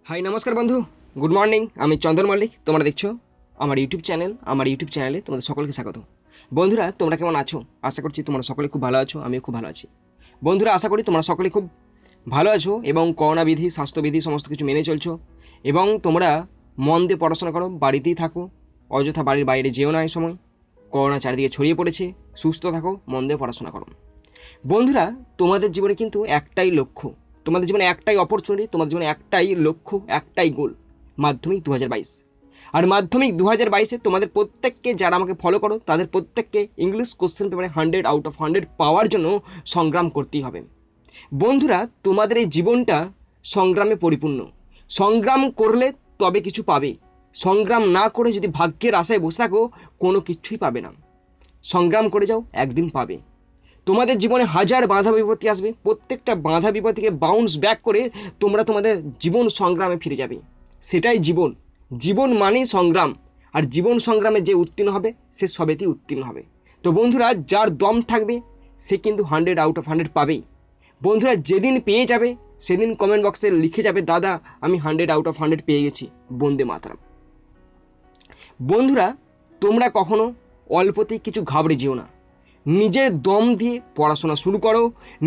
High নমস্কার বন্ধু, good morning. আমি চন্দন মল্লিক, তোমরা দেখছো আমার ইউটিউব চ্যানেলে তোমাদের সকলকে স্বাগত। বন্ধুরা, তোমরা কেমন আছো? আশা করছি তোমরা সকলে খুব ভালো আছো, আমিও খুব ভালো আছি। বন্ধুরা, আশা করি তোমরা সকলে খুব ভালো আছো এবং করোনা বিধি, স্বাস্থ্যবিধি সমস্ত কিছু মেনে চলছো এবং তোমরা মন দিয়ে পড়াশোনা করো, বাড়িতেই থাকো, অযথা বাড়ির বাইরে যেও না। এই সময় করোনা চারিদিকে ছড়িয়ে পড়েছে, সুস্থ থাকো, মন দিয়ে পড়াশোনা করো। বন্ধুরা, তোমাদের জীবনে কিন্তু একটাই লক্ষ্য, তোমাদের জীবনে একটাই অপরচুনিটি, তোমাদের জীবনে একটাই লক্ষ্য, একটাই গোল, মাধ্যমিক 2022। আর মাধ্যমিক 2022-এ তোমাদের প্রত্যেককে, যারা আমাকে ফলো করো তাদের প্রত্যেককে ইংলিশ কোশ্চেন পেপারে 100 আউট অফ 100 পাওয়ার জন্য সংগ্রাম করতেই হবে। বন্ধুরা, তোমাদের এই জীবনটা সংগ্রামে পরিপূর্ণ। সংগ্রাম করলে তবে কিছু পাবে, সংগ্রাম না করে যদি ভাগ্যের আশায় বসে থাকো কোনো কিছুই পাবে না। সংগ্রাম করে যাও, একদিন পাবে। তোমাদের জীবনে হাজার বাধা বিপত্তি আসবে, প্রত্যেকটা বাধা বিপত্তিকে বাউন্স ব্যাক করে তোমরা তোমাদের জীবন সংগ্রামে ফিরে যাবে। সেটাই জীবন। জীবন মানেই সংগ্রাম, আর জীবন সংগ্রামে যে উত্তীর্ণ হবে সে সবেতেই উত্তীর্ণ হবে। তো বন্ধুরা, যার দম থাকবে সে কিন্তু 100 আউট অফ 100 পাবেই। বন্ধুরা, যেদিন পেয়ে যাবে সেদিন কমেন্ট বক্সে লিখে যাবে, দাদা আমি 100 আউট অফ 100 পেয়ে গেছি, বন্দে মাতরম। বন্ধুরা, তোমরা কখনো অল্পতেই কিছু ঘাবড়ে যেও না। নিজের দম দিয়ে পড়াশোনা শুরু করো,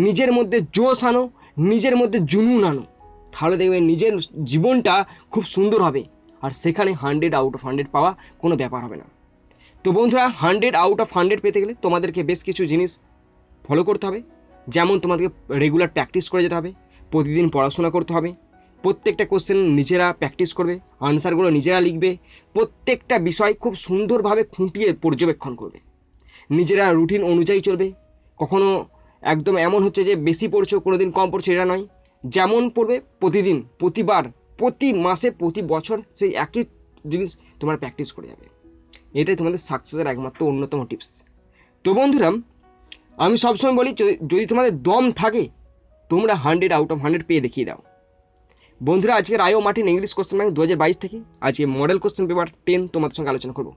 নিজের মধ্যে জোশ আনো, নিজের মধ্যে জুনুন আনো, তাহলে দেখবে নিজের জীবনটা খুব সুন্দর হবে, আর সেখানে 100 আউট অফ 100 পাওয়া কোনো ব্যাপার হবে না। তো বন্ধুরা, 100 আউট অফ 100 পেতে গেলে তোমাদেরকে বেশ কিছু জিনিস ফলো করতে হবে। যেমন তোমাদেরকে রেগুলার প্র্যাকটিস করে যেতে হবে, প্রতিদিন পড়াশোনা করতে হবে, প্রত্যেকটা কোশ্চেন নিজেরা প্র্যাকটিস করবে, আনসারগুলো নিজেরা লিখবে, প্রত্যেকটা বিষয় খুব সুন্দরভাবে খুঁটিয়ে পর্যবেক্ষণ করবে, নিজেরা রুটিন অনুযায়ী চলবে। কখনো একদম এমন হচ্ছে যে বেশি পড়ছো, কোনো দিন কম পড়ছো, এটা নয়। যেমন পড়বে প্রতিদিন, প্রতিবার, প্রতি মাসে, প্রতি বছর সেই একই জিনিস তোমরা প্র্যাকটিস করে যাবে। এটাই তোমাদের সাকসেসের একমাত্র অন্যতম টিপস। তো বন্ধুরা, আমি সবসময় বলি, যদি তোমাদের দম থাকে তোমরা 100 আউট অফ 100 পেয়ে দেখিয়ে দাও। বন্ধুরা, আজকের আইও মার্টিন ইংলিশ কোশ্চেন ব্যাংক 2022 থেকে আজকে মডেল কোশ্চেন পেপার 10 তোমাদের সঙ্গে আলোচনা করবো।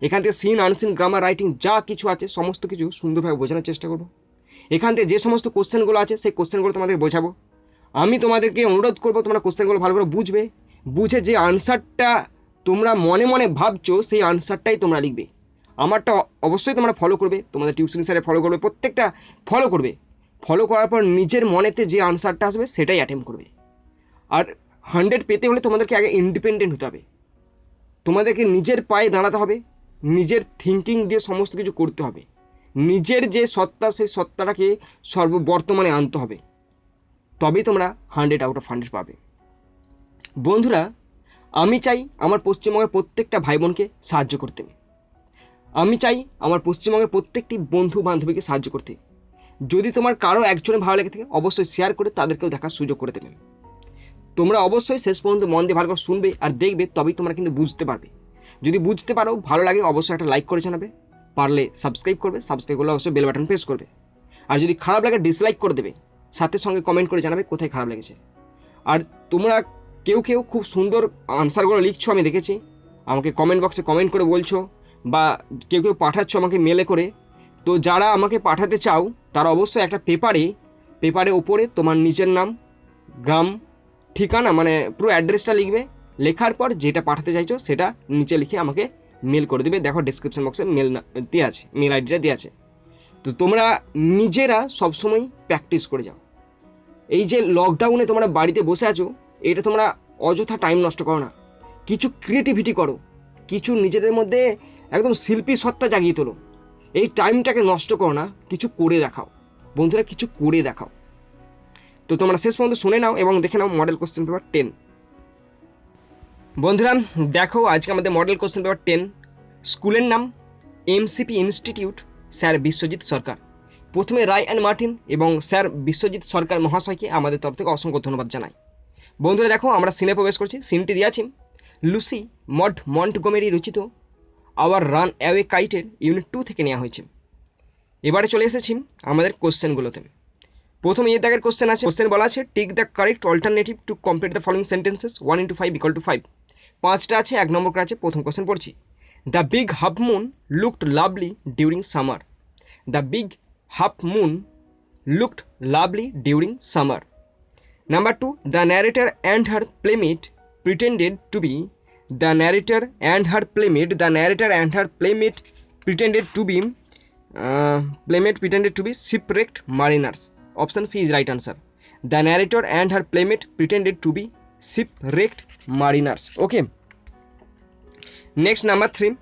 এখান থেকে সিন, আনসিন, গ্রামার, রাইটিং যা কিছু আছে সমস্ত কিছু সুন্দরভাবে বোঝানোর চেষ্টা করবো। এখান থেকে যে সমস্ত কোশ্চেনগুলো আছে সেই কোশ্চেনগুলো তোমাদের বোঝাবো। আমি তোমাদেরকে অনুরোধ করবো তোমরা কোশ্চেনগুলো ভালো করে বুঝবে, বুঝে যে আনসারটা তোমরা মনে মনে ভাবছো সেই আনসারটাই তোমরা লিখবে। আমারটা অবশ্যই তোমরা ফলো করবে, তোমাদের টিউশন স্যারে ফলো করবে, প্রত্যেকটা ফলো করবে। ফলো করার পর নিজের মনেতে যে আনসারটা আসবে সেটাই অ্যাটেম্প করবে। আর 100 পেতে হলে তোমাদেরকে আগে ইন্ডিপেন্ডেন্ট হতে হবে, তোমাদেরকে নিজের পায়ে দাঁড়াতে হবে, নিজের থিঙ্কিং দিয়ে সমস্ত কিছু করতে হবে, নিজের যে সত্তা সেই সত্তাটাকে সর্ববর্তমানে আনতে হবে, তবেই তোমরা 100 আউট অফ 100 পাবে। বন্ধুরা, আমি চাই আমার পশ্চিমবঙ্গের প্রত্যেকটা ভাই বোনকে সাহায্য করতে, আমি চাই আমার পশ্চিমবঙ্গের প্রত্যেকটি বন্ধু বান্ধবীকে সাহায্য করতে। যদি তোমার কারো একজনের ভালো লেগে থাকে অবশ্যই শেয়ার করে তাদেরকেও দেখার সুযোগ করে দেবেন। তোমরা অবশ্যই শেষ পর্যন্ত মন দিয়ে ভালো করে শুনবে আর দেখবে, তবেই তোমরা কিন্তু বুঝতে পারবে। যদি বুঝতে পারো, ভালো লাগে, অবশ্যই একটা লাইক করে জানাবে, পারলে সাবস্ক্রাইব করবে, সাবস্ক্রাইব করলে অবশ্যই বেল বাটন প্রেস করবে। আর যদি খারাপ লাগে ডিসলাইক করে দেবে, সাথে সঙ্গে কমেন্ট করে জানাবে কোথায় খারাপ লেগেছে। আর তোমরা কেউ কেউ খুব সুন্দর আনসারগুলো লিখছো, আমি দেখেছি, আমাকে কমেন্ট বক্সে কমেন্ট করে বলছো, বা কেউ কেউ পাঠাচ্ছ আমাকে মেলে করে। তো যারা আমাকে পাঠাতে চাও তারা অবশ্যই একটা পেপারে ওপরে তোমার নিজের নাম, গ্রাম, ঠিকানা, মানে পুরো অ্যাড্রেসটা লিখবে। লেখার পর যেটা পাঠাতে চাইছো সেটা নিচে লিখে আমাকে মেল করে দেবে। দেখো ডেসক্রিপশন বক্সে মেল দেওয়া আছে, মেল আইডিটা দেওয়া আছে। তো তোমরা নিজেরা সবসময় প্র্যাকটিস করে যাও। এই যে লকডাউনে তোমরা বাড়িতে বসে আছো, এটা তোমরা অযথা টাইম নষ্ট করো না, কিছু ক্রিয়েটিভিটি করো, কিছু নিজেদের মধ্যে একদম শিল্পী সত্তা জাগিয়ে তোলো। এই টাইমটাকে নষ্ট করো না, কিছু করে দেখাও বন্ধুরা, কিছু করে দেখাও। তো তোমরা শেষ পর্যন্ত শুনে নাও এবং দেখে নাও মডেল কোশ্চেন পেপার 10। বন্ধুরা দেখো, আজকে আমাদের মডেল কোশ্চেন পেপার 10, স্কুলের নাম এমসিপি ইনস্টিটিউট, স্যার বিশ্বজিৎ সরকার। প্রথমে রায় অ্যান্ড মার্টিন এবং স্যার বিশ্বজিৎ সরকার মহাশয়কে আমাদের তরফ থেকে অসংখ্য ধন্যবাদ জানাই। বন্ধুরা দেখো, আমরা সিনে প্রবেশ করছি। সিনটি দিয়ে আছি লুসি মন্টগোমেরি রচিত আওয়ার রান অ্যাওয়ে কাইটের ইউনিট 2 থেকে নেওয়া হয়েছে। এবারে চলে এসেছি আমাদের কোশ্চেনগুলোতে। প্রথমে এই দাগের কোশ্চেন আছে, কোশ্চেন বলা আছে take the correct alternative to complete the following sentences 1 × 5 = 5। 5টা আছে, 1 নম্বর করে আছে। প্রথম কোশ্চেন পড়ছি, the big half moon looked lovely during summer. The big half moon looked lovely during summer. Number 2, the narrator and her playmate pretended to be shipwrecked mariners. Option C is right answer. The narrator and her playmate pretended to be shipwrecked mariners. Okay. Next, number 3.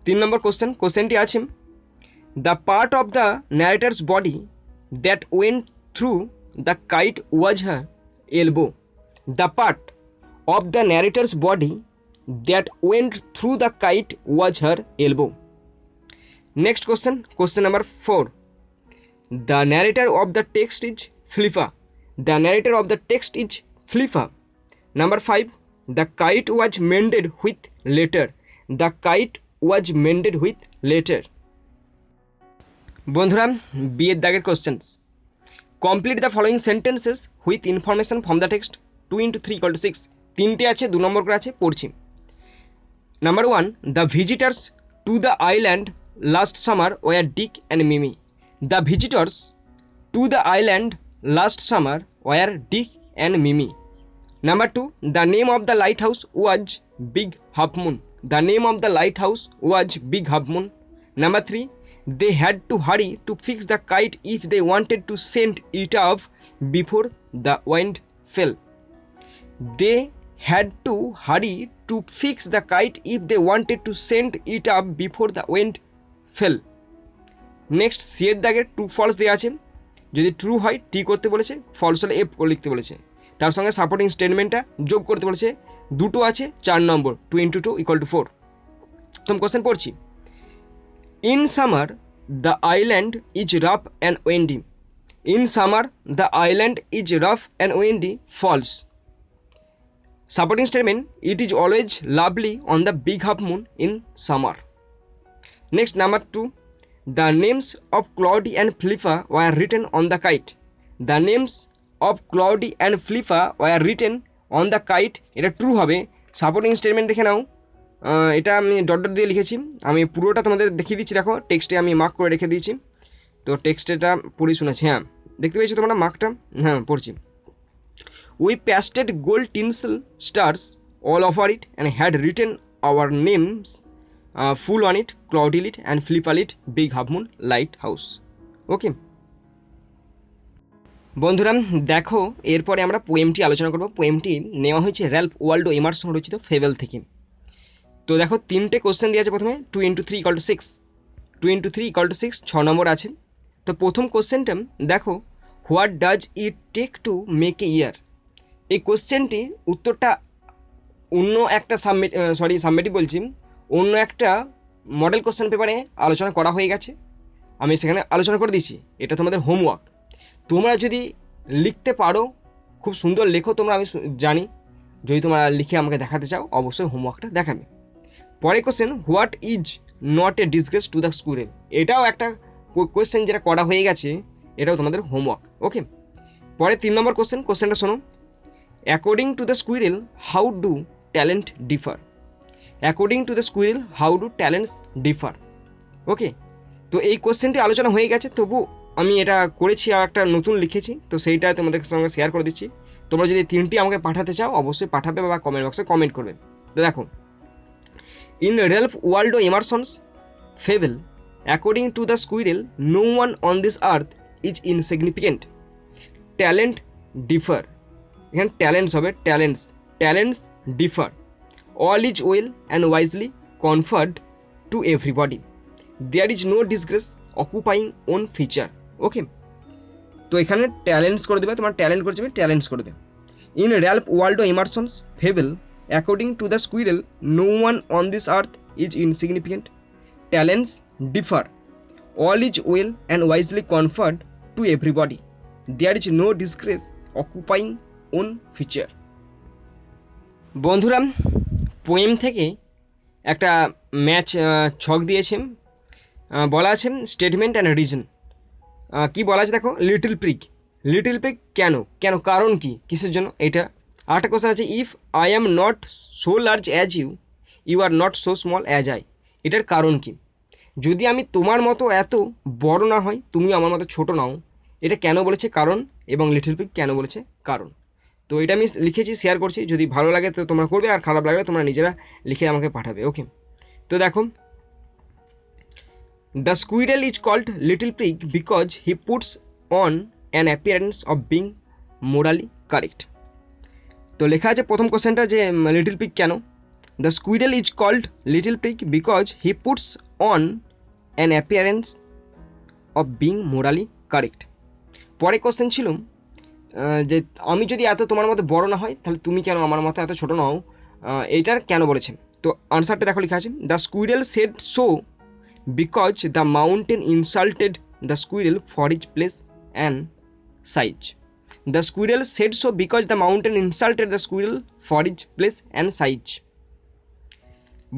3 number question. কোশ্চেনটি আছে, the part of the narrator's body that went through the kite was her elbow. The part of the narrator's body that went through the kite was her elbow. Next question, question number 4. The narrator of the text is Philippa. The narrator of the text is Philippa. Number 5. The kite was mended with later. The kite was mended with later. বন্ধুরা, বিয়ের দাগের questions. Complete the following sentences with information from the text. 2 × 3 = 6। 3টে আছে, 2 নম্বর করে আছে, পড়ছি। Number 1, the visitors to the island last summer were Dick and Mimi. The visitors to the island last summer were Dick and Mimi. Number 2, the name of the lighthouse was Big Half Moon. The name of the lighthouse was Big Half Moon. Number 3, they had to hurry to fix the kite if they wanted to send it off before the wind fell. They had to hurry to fix the kite if they wanted to send it up before the wind fell. Next, C এর দাগে true false দেওয়া আছে। যদি true হয় টি করতে বলেছে, false হলে F লিখতে বলেছে। তার সঙ্গে সাপোর্টিং স্টেটমেন্টটা যোগ করতে বলেছে। দুটো আছে, 4 নম্বর। 2 × 2 = 4। প্রথম কোশ্চেন পড়ছি। In summer the island is rough and windy. In summer the island is rough and windy. False. Supporting statement, it is always lovely on the big half moon in summer. Next, number 2, the names of Claudie and Philippa were written on the kite. The names of Claudie and Philippa were written on the kite. এটা true হবে। Supporting statement দেখে নাও। এটা আমি dot dot দিয়ে লিখেছি। আমি পুরোটা তোমাদের দেখিয়ে দিচ্ছি। দেখো, টেক্সটে আমি মার্ক করে রেখে দিয়েছি। তো টেক্সটেটা পড়ি শোনাচ্ছি। হ্যাঁ, দেখতে পেয়েছো তোমরা মার্কটা? হ্যাঁ, পড়ছি। We pasted gold tinsel stars all over it and had written our names full on it, Claudie lit and Philippa lit, big half moon lighthouse. Okay বন্ধুরা, দেখো এরপরে আমরা পোয়েমটি আলোচনা করব। পোয়েমটি নেওয়া হয়েছে র্যালফ ওয়াল্ডো এমারসন রচিত ফেবেল থেকে। তো দেখো, 3টে কোশ্চেন দিয়ে আছে। প্রথমে 2 × 3 = 6। 2 × 3 = 6, 6 নম্বর আছে। তো প্রথম কোশ্চেনটা দেখো, what does it take to make a year. এই কোশ্চেনটির উত্তরটা অন্য একটা অন্য একটা মডেল কোশ্চেন পেপারে আলোচনা করা হয়ে গেছে। আমি সেখানে আলোচনা করে দিয়েছি। এটা তোমাদের হোমওয়ার্ক। তোমরা যদি লিখতে পারো, খুব সুন্দর লেখো তোমরা, আমি জানি। যদি তোমরা লিখে আমাকে দেখাতে চাও, অবশ্যই হোমওয়ার্কটা দেখাবে। পরে question, what is not a disgrace two the squirrel. এটাও একটা কোশ্চেন যেটা করা হয়ে গেছে, এটাও তোমাদের হোমওয়ার্ক। ওকে, পরে 3 নম্বর কোশ্চেনটা শোনো। According to the squirrel how do talent differ. According to the squirrel how do talents differ. Okay, তো এই কোশ্চেনটি আলোচনা হয়ে গেছে, তবু আমি এটা করেছি আর একটা নতুন লিখেছি। তো সেইটা তোমাদের সঙ্গে শেয়ার করে দিচ্ছি। তোমরা যদি 3টি আমাকে পাঠাতে চাও, অবশ্যই পাঠাবে বা কমেন্ট বক্সে কমেন্ট করবে। তো দেখো, in Ralph Waldo Emerson's fable, according to the squirrel no one on this earth is insignificant, talent differ. এখানে ট্যালেন্টস হবে, talents differ, all is well and wisely conferred to everybody, there is no disgrace occupying own feature. Okay, তো এখানে talents করে দেবে, তোমার talent করে দেবে, talents করে দেবে। In Ralph Waldo Emerson's fable, according to the squirrel no one on this earth is insignificant, talents differ, all is well and wisely conferred to everybody, there is no disgrace occupying own feature. বন্ধুরা, poem থেকে একটা match ছক দিয়েছে। বলা আছে statement and reason. কি বলা আছে দেখো, লিটল প্রিগ। লিটল প্রিগ কেন, কারণ কি, কিসের জন্য এটা। আরেকটা কোশ্চেন আছে, if I am not so large as you, you are not so small as I. এটার কারণ কি। যদি আমি তোমার মতো এত বড় না হয়, তুমি আমার মতো ছোট নাও, এটা কেন বলেছে কারণ, এবং লিটল পিগ কেন বলেছে কারণ। তো এটা আমি লিখেছি, শেয়ার করছি, যদি ভালো লাগে তো তোমরা করবে, আর খারাপ লাগলে তোমরা নিজেরা লিখে আমাকে পাঠাবে। ওকে, তো দেখো, the Squealer is called little pig because he puts on an appearance of being morally correct. তো লেখা আছে প্রথম কোশ্চেনটা যে লিটল পিগ কেন, the Squealer is called little pig because he puts on an appearance of being morally correct. পরে question ছিল যে আমি যদি এত তোমার মতো বড় না হয় তাহলে তুমি কেন আমার মতো এত ছোটো নও, এইটার কেন বলেছে। তো আনসারটা দেখো লেখা আছে, the স্কুইডেল shed so because the mountain insulted the স্কুইডেল for is place and size. The স্কুইডেল shed so because the mountain insulted the স্কুইডেল for is place and size.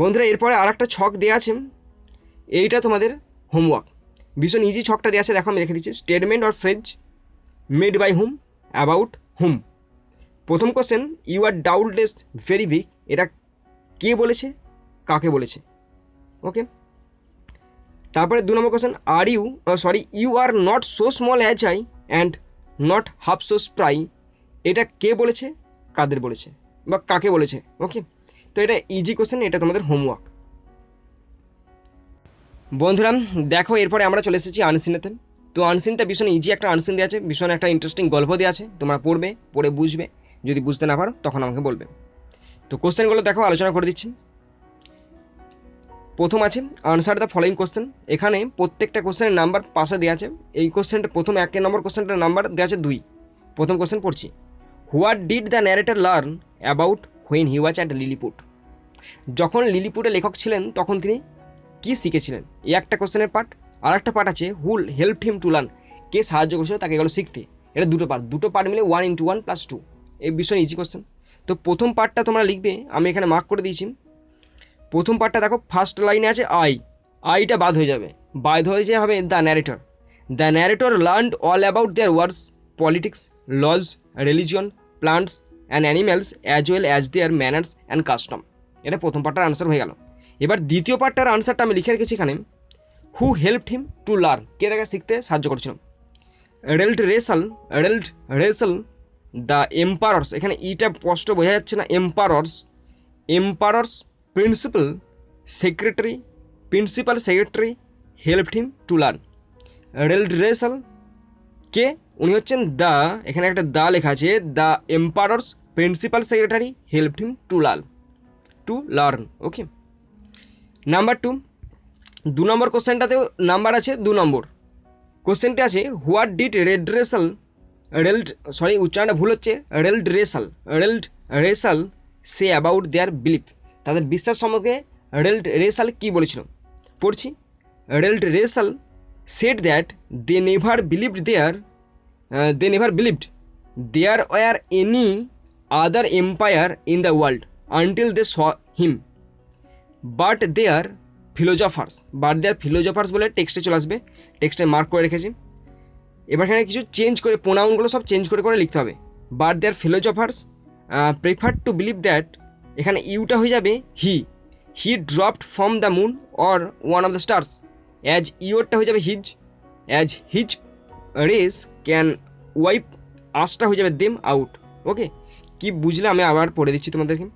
বন্ধুরা এরপরে আর একটা ছক দেওয়া আছে, এইটা তোমাদের হোমওয়ার্ক, ভীষণ ইজি ছকটা দেওয়া আছে, দেখো আমি দেখে দিচ্ছি। Statement or phrase made by hmm, about hmm. প্রথম question, you are doubtless very big, এটা কে বলেছে, কাকে বলেছে। ওকে, তারপরে 2 নম্বর কোশ্চেন, আর you you are not so small as I and not half so spry, এটা কে বলেছে, কাদের বলেছে বা কাকে বলেছে। ওকে, তো এটা ইজি কোশ্চেন, এটা তোমাদের হোমওয়ার্ক। বন্ধুরা দেখো এরপরে আমরা চলে এসেছি আনসিনেতে। তো আনসিনটা ভীষণ ইজি একটা আনসিন দেওয়া আছে, ভীষণ একটা ইন্টারেস্টিং গল্প দেওয়া আছে, তোমরা পড়বে, পড়ে বুঝবে, যদি বুঝতে না পারো তখন আমাকে বলবে। তো কোশ্চেনগুলো দেখো আলোচনা করে দিচ্ছি। প্রথম আছে আনসার দ্য ফলোয়িং কোশ্চেন, এখানে প্রত্যেকটা কোশ্চেনের নাম্বার পাশে দেওয়া আছে। এই কোশ্চেনটা প্রথম 1 নম্বর কোশ্চেনটার নাম্বার দেওয়া আছে 2। প্রথম কোশ্চেন পড়ছি, what did the narrator learn about when he was at lilliput, যখন লিলিপুটে লেখক ছিলেন তখন তিনি কি শিখেছিলেন, এই একটা কোশ্চেনের পার্ট। আর একটা পার্ট আছে who help him to learn, কে সাহায্য করেছিল তাকে গেলো শিখতে। এটা দুটো পার্ট মিলে 1 × 1 + 2, এই ভীষণ ইজি কোশ্চেন। তো প্রথম পার্টটা তোমরা লিখবে, আমি এখানে মার্ক করে দিয়েছি। প্রথম পার্টটা দেখো, ফার্স্ট লাইনে আছে আইটা বাদ হয়ে যাবে, হবে the narrator learned all about their words, politics, laws, religion, plants and animals as well as their manners and custom. এটা প্রথম পার্টটার আনসার হয়ে গেল। এবার দ্বিতীয় পার্টটার আনসারটা আমি লিখে রেখেছি এখানে, হু হেল্পড হিম টু লার্ন, কে তাকে শিখতে সাহায্য করেছিল। রেল্ড রেসল দ্য এম্পারার্স, এখানে ইটা স্পষ্ট বোঝা যাচ্ছে না, emperor's principal secretary helped him to learn. Reldresal কে, উনি হচ্ছেন দ্য, এখানে একটা দ্য লেখা আছে, the emperor's principal secretary helped him to learn. Okay, number 2 number কোশ্চেনটাতেও নাম্বার আছে 2 নম্বর। কোশ্চেনটা আছে হোয়াট ডিড উচ্চারণটা ভুল হচ্ছে, Reldresal say about their belief, তাদের বিশ্বাস সম্পর্কে রেল্ড রেসাল কী বলেছিল। পড়ছি, Reldresal said that they never believed there were any other empire in the world until they saw him, but their philosophers বলে টেক্সটে চলে আসবে, টেক্সটে মার্ক করে রেখেছি। এবার এখানে কিছু চেঞ্জ করে, প্রোনাউনগুলো সব চেঞ্জ করে লিখতে হবে। But their philosophers prefer to believe that, এখানে ইউটা হয়ে যাবে he dropped from the moon or one of the stars, as ইউরটা হয়ে যাবে as his race can wipe, আসটা হয়ে যাবে দেম আউট। ওকে, কি বুঝলে আমি আবার পড়ে দিচ্ছি তোমাদেরকে।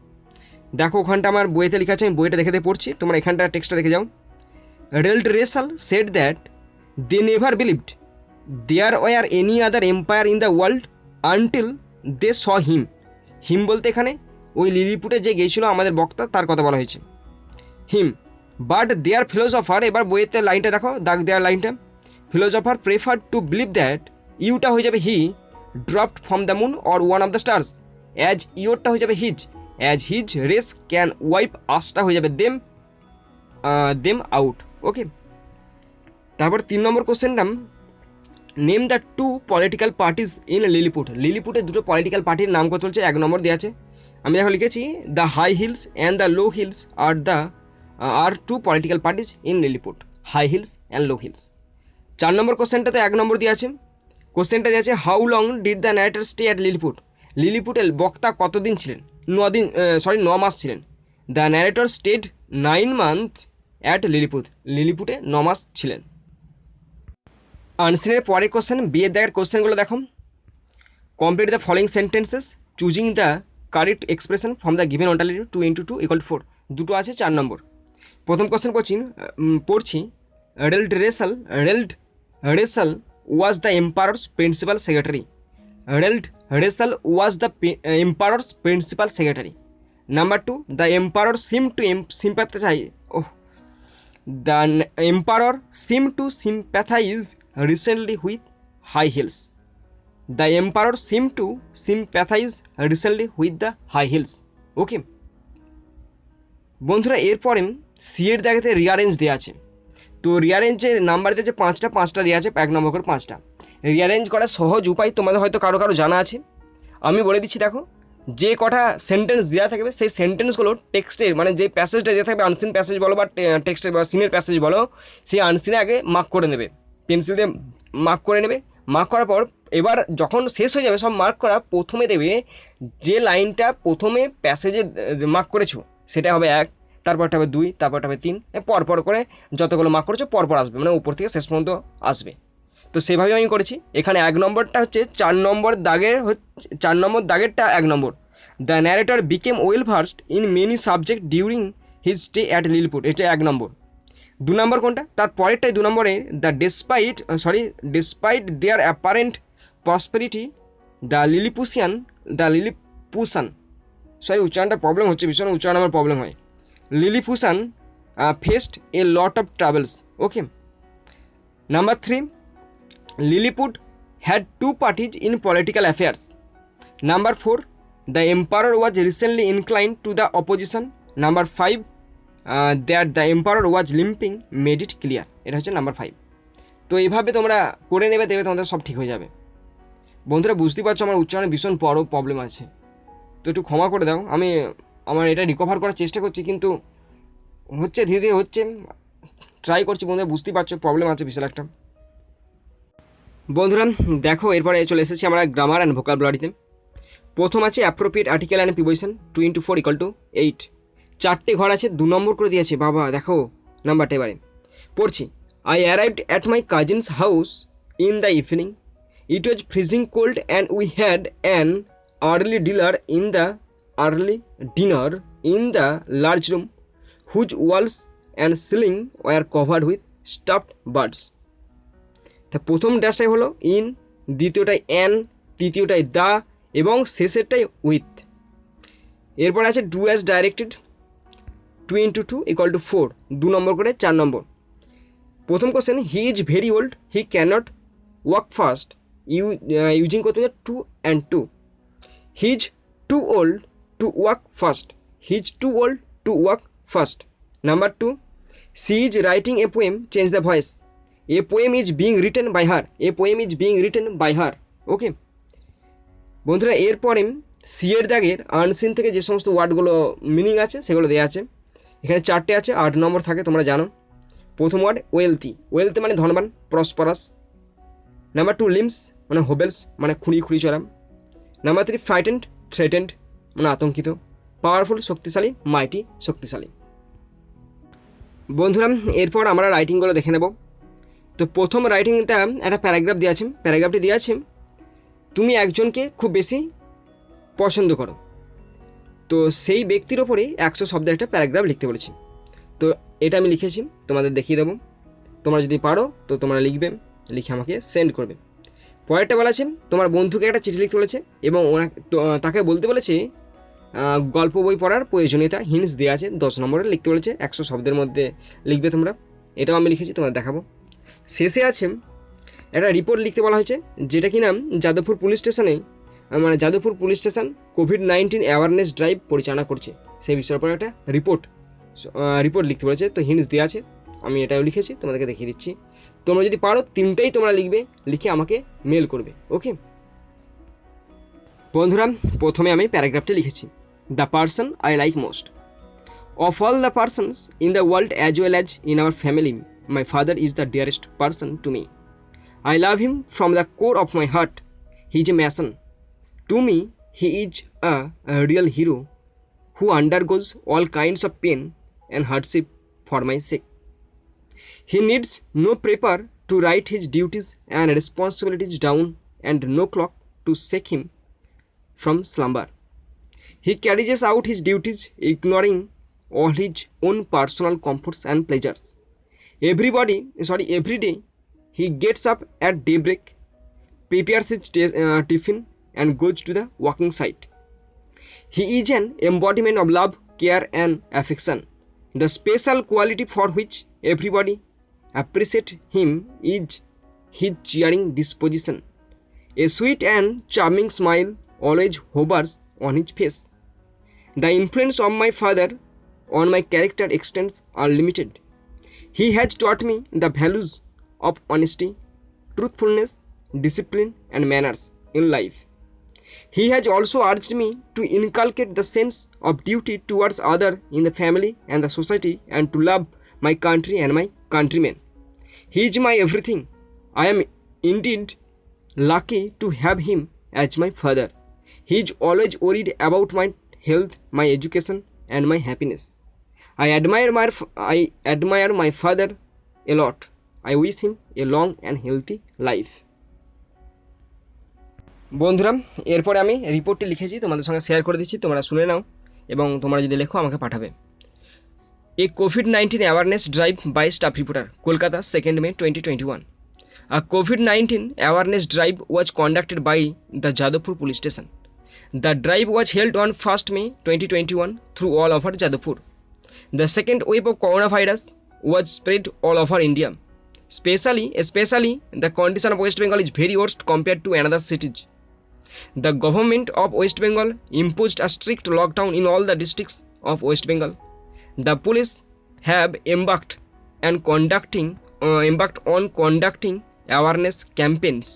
দেখো ওখানটা আমার বইতে লেখা আছে, আমি বইটা দেখে পড়ছি, তোমরা এখানটা টেক্সটটা দেখে যাও। Reldresal said that they never believed there were any other empire in the world until they saw him বলতে এখানে ওই লিলিপুটে যে গিয়েছিল আমাদের বক্তা তার কথা বলা হয়েছে, হিম। বাট দেয়ার ফিলোজফার, এবার বইয়েতে লাইনটা দেখো, দাগ দেওয়ার লাইনটা, philosopher prefer to believe that, ইউটা হয়ে যাবে he dropped from the moon or one of the stars, as ইউরটা হয়ে যাবে as his race can wipe, আসটা হয়ে যাবে দেম আউট। ওকে, তারপর 3 নম্বর কোশ্চেনটা, name the 2 political parties in লিলিপুটে 2টো পলিটিক্যাল পার্টির নাম কত বলছে, 1 নম্বর দেওয়া আছে। আমি দেখো লিখেছি the high heels and the low heels are 2 political parties in Lilliput, high heels and low heels. 4 number কোশ্চেনটাতে 1 নম্বর দেওয়া আছে। কোশ্চেনটা দেওয়া আছে how long did the narrator stay at লিলিপুটের বক্তা কতদিন ছিলেন, 9 মাস ছিলেন। The narrator stayed 9 month at লিলিপুটে 9 মাস ছিলেন। আনসিনের পরের কোশ্চেন, বিয়ের দাগের কোশ্চেনগুলো দেখো। Complete the following sentences choosing the correct expression from the given alternative 2 × 2 = 4। দুটো আছে, 4 নম্বর। প্রথম কোশ্চেন পড়ছি Reldresal was the empire's principal secretary. Reldresal was the empire's principal secretary. Number 2, the empire seem to sympathize the empire seem to sympathize recently with high heels. The empire seem to sympathize recently with the high heels. Okay বন্ধুরা, এরপরে C এর দাগেতে rearrange দেওয়া আছে। তো রিয়ারেঞ্জের number দিয়েছে 5টা দেওয়া আছে, 1 নম্বর করে 5টা। রিয়ারেঞ্জ করার সহজ উপায় তোমাদের হয়তো কারো জানা আছে, আমি বলে দিচ্ছি। দেখো, যে কটা সেন্টেন্স দেওয়া থাকবে সেই সেন্টেন্সগুলো টেক্সটের, মানে যে প্যাসেজটা দেওয়া থাকবে, আনসিন প্যাসেজ বলো বা টেক্সটের বা সিনের প্যাসেজ বলো, সেই আনসিনে আগে মার্ক করে নেবে, পেন্সিল দিয়ে মার্ক করে নেবে। মার্ক করার পর এবার যখন শেষ হয়ে যাবে সব মার্ক করা, প্রথমে দেবে যে লাইনটা প্রথমে প্যাসেজে মার্ক করেছো সেটা হবে 1, তারপরটা হবে 2, তারপরটা হবে 3, পরপর করে যতগুলো মার্ক করেছো পরপর আসবে, মানে উপর থেকে শেষ পর্যন্ত আসবে। তো সেভাবে আমি করেছি। এখানে 1 নম্বরটা হচ্ছে 4 নম্বর দাগেরটা 1 number. The narrator became well versed in many subject during his stay at Lilliput, এটা 1 নম্বর। 2 নম্বর কোনটা? তার পরেরটাই 2 নম্বরে, despite their apparent prosperity the Lilliputian উচ্চারণটা প্রবলেম হচ্ছে, ভীষণ উচ্চারণ আমার প্রবলেম হয়। Lilliputian faced a lot of travels. Okay. Number 3, Lilliput had 2 parties in political affairs. Number 4, the emperor was recently inclined to the opposition. Number 5, that the emperor was limping made it clear. এটা হচ্ছে number 5। তো এইভাবে তোমরা করে নেবে, দেখবে তোমাদের সব ঠিক হয়ে যাবে। বন্ধুরা বুঝতেই পারছো আমার উচ্চারণে ভীষণ বড় প্রবলেম আছে, তো একটু ক্ষমা করে দাও। আমি আমার এটা রিকভার করার চেষ্টা করছি, কিন্তু হচ্ছে ধীরে ধীরে হচ্ছে, ট্রাই করছি। বন্ধুরা বুঝতেই পারছো প্রবলেম আছে বিশাল একটা। বন্ধুরা দেখো, এরপরে চলে এসেছি আমরা গ্রামার অ্যান্ড ভোকাবুলারিতে। প্রথম আছে অ্যাপ্রোপ্রিয়েট আর্টিকেল অ্যান্ড প্রিপোজিশন 2 × 4 = 8। 4টে ঘর আছে, 2 নম্বর করে দিয়েছে। বাবা দেখো নাম্বারটা এবারে পড়ছি। I arrived at my cousin's house in the evening. It was freezing cold and we had an early dinner in the large room whose walls and ceiling were covered with stuffed birds. তা প্রথম ড্যাশটাই হলো in, দ্বিতীয়টাই an, তৃতীয়টাই the এবং শেষেরটাই with. এরপর আছে ডু অ্যাজ ডাইরেক্টেড 2 × 2 = 4, 2 নম্বর করে 4 নম্বর। প্রথম কোশ্চেন, he is very old he can't walk fast using করতে হবে 2 and 2। He is too old to walk fast. Number 2, she is writing a poem change the voice. A poem is being written by her. Okay বন্ধুরা, এরপরে C এর দাগের unseen থেকে যে সমস্ত ওয়ার্ডগুলো মিনিং আছে সেগুলো দেওয়া আছে। এখানে 4টে আছে, 8 নম্বর থাকে, তোমরা জানো। প্রথম ওয়ার্ড ওয়েলথি মানে ধনবান, প্রসপারাস। নাম্বার 2, লিমস মানে হোবেলস মানে খুঁড়ি চড়াম। নাম্বার 3, থ্রেটেন্ড মানে আতঙ্কিত। পাওয়ারফুল শক্তিশালী, মাইটি শক্তিশালী। বন্ধুরা এরপর আমরা রাইটিংগুলো দেখে নেব। তো প্রথম রাইটিংটা একটা প্যারাগ্রাফ দেওয়া আছে। প্যারাগ্রাফটি দেওয়া আছে, তুমি একজনকে খুব বেশি পছন্দ করো, তো সেই ব্যক্তির ওপরে 100 শব্দের একটা প্যারাগ্রাফ লিখতে বলেছি। তো এটা আমি লিখেছি, তোমাদের দেখিয়ে দেবো। তোমরা যদি পারো তো তোমরা লিখবে, লিখে আমাকে সেন্ড করবে। পরেরটা বলা আছে, তোমার বন্ধুকে একটা চিঠি লিখতে বলেছে এবং তাকে বলতে বলেছে গল্প বই পড়ার প্রয়োজনীয়তা। হিন্টস দেওয়া আছে, 10 নম্বরে লিখতে বলেছে, 100 শব্দের মধ্যে লিখবে তোমরা। এটাও আমি লিখেছি, তোমাদের দেখাবো। শেষে আছে একটা রিপোর্ট লিখতে বলা হয়েছে, যেটা কিনা Jadavpur police station COVID-19 awareness drive পরিচালনা করছে, সেই বিষয়ের উপর একটা রিপোর্ট লিখতে বলেছে। তো হিন্টস দেওয়া আছে, আমি এটাও লিখেছি, তোমাদেরকে দেখিয়ে দিচ্ছি। তোমরা যদি পারো 3টেই তোমরা লিখবে, লিখে আমাকে মেল করবে। ওকে বন্ধুরা, প্রথমে আমি প্যারাগ্রাফটি লিখেছি, the person I like most of all the persons in the world as well as in our family, my father is the dearest person to me. I love him from the core of my heart. He is a mason. To me, he is a real hero who undergoes all kinds of pain and hardship for my sake. He needs no paper to write his duties and responsibilities down and no clock to shake him from slumber. He carries out his duties ignoring all his own personal comforts and pleasures. Every day he gets up at daybreak, prepares his tiffin and goes to the walking site. He is an embodiment of love, care and affection. The special quality for which everybody appreciates him is his cheering disposition. A sweet and charming smile always hovers on his face. The influence of my father on my character extends unlimited. He has taught me the values of honesty, truthfulness, discipline and manners in life. He has also urged me to inculcate the sense of duty towards others in the family and the society and to love my country and my countrymen. He is my everything. I am indeed lucky to have him as my father. He is always worried about my health, my education and my happiness. I admire my father a lot. I wish him a long and healthy life. বন্ধুরা, এরপরে আমি রিপোর্টটি লিখেছি তোমাদের সঙ্গে share করে দিচ্ছি, তোমরা শুনে নাও এবং তোমরা যদি লেখো আমাকে পাঠাবে। A COVID-19 awareness drive by staff reporter, Kolkata, 2nd May 2021. A COVID-19 awareness drive was conducted by the Jadavpur police station. The drive was held on 1st May 2021 through all over Jadavpur. The second wave of coronavirus was spread all over India. Especially the condition of West Bengal is very worst compared to another cities. The government of West Bengal imposed a strict lockdown in all the districts of West Bengal. The police have embarked on conducting awareness campaigns.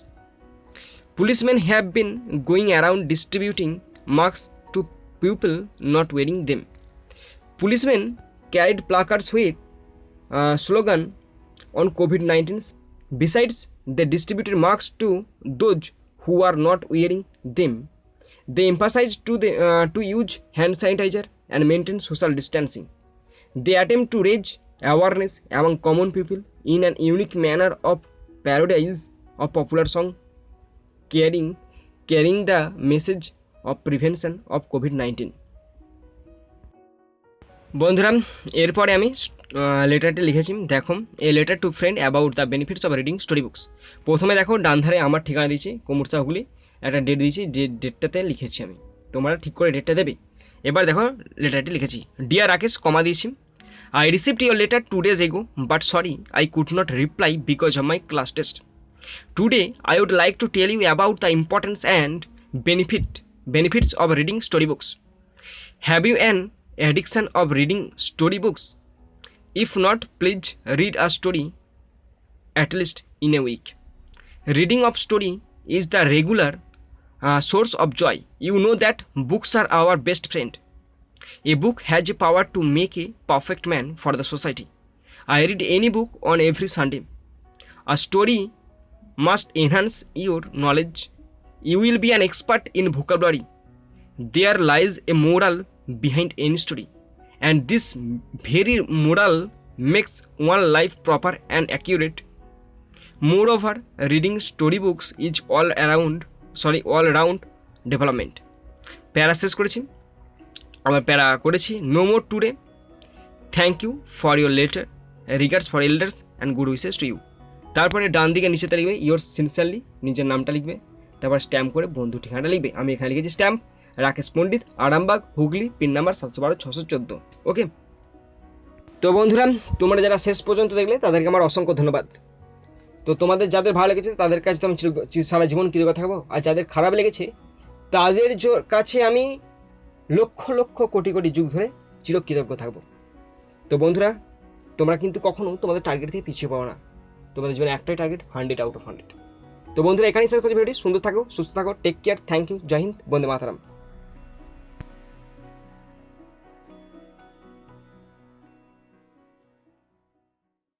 Policemen have been going around distributing masks to people not wearing them. Policemen carried placards with slogan on COVID-19. Besides, they distributed masks to those who are not wearing them. They emphasized to use hand sanitizer and maintain social distancing. They attempt to raise awareness among common people in an unique manner of parodies of popular song carrying the message of prevention of COVID-19. বন্ধুরা, এরপরে আমি লেটারটি লিখেছি, দেখো a letter to friend about the benefits of reading story books. প্রথমে দেখো ডান ধারে আমার ঠিকানা দিয়েছি, কুমুরসা হুগলি, একটা ডেট দিয়েছি, যে ডেটটাতে লিখেছি আমি, তোমরা ঠিক করে ডেটটা দেবে। এবার দেখো লেটারটি লিখেছি, ডিয়ার রাকেশ, কমা দিয়েছি, I received your letter 2 days ago, but sorry, I could not reply because of my class test. Today, I would like to tell you about the importance and benefits of reading storybooks. Have you an addiction of reading storybooks? If not, please read a story at least in a week. Reading of story is the regular source of joy. You know that books are our best friend. A book has a power to make a perfect man for the society. I read any book on every Sunday. A story must enhance your knowledge. You will be an expert in vocabulary. There lies a moral behind any story, and this very moral makes one life proper and accurate. Moreover, reading storybooks is all around development. প্যারা শেষ করেছি, আমার para করেছি, no more today, thank you for your letter, regards for elders and good wishes to you. তারপরে ডান দিকে নিচেতে লিখবে ইয়োর সিনসিয়ারলি, নিজের নামটা লিখবে, তারপর স্ট্যাম্প করে বন্ধু ঠিকানাটা লিখবে। আমি এখানে লিখেছি স্ট্যাম্প রাকেশ পণ্ডিত, আরামবাগ, হুগলি, পিন নাম্বার 712-614। ওকে, তো বন্ধুরা, তোমরা যারা শেষ পর্যন্ত দেখলে তাদেরকে আমার অসংখ্য ধন্যবাদ। তো তোমাদের যাদের ভালো লেগেছে তাদের কাছে তো আমি সারা জীবন কৃতজ্ঞ থাকবো, আর যাদের খারাপ লেগেছে তাদের কাছে আমি লক্ষ লক্ষ কোটি কোটি যুগ ধরে চিরকৃতজ্ঞ থাকবো। তো বন্ধুরা, তোমরা কিন্তু কখনো তোমাদের টার্গেট থেকে পিছিয়ে পাও না, তোমাদের জীবনে একটাই টার্গেট, 100 out of 100। তো বন্ধুরা, এখানেই শেষ করছি ভিডিওটি। সুন্দর থাকো, সুস্থ থাকো, take care, thank you, Jai Hind, Vande Mataram.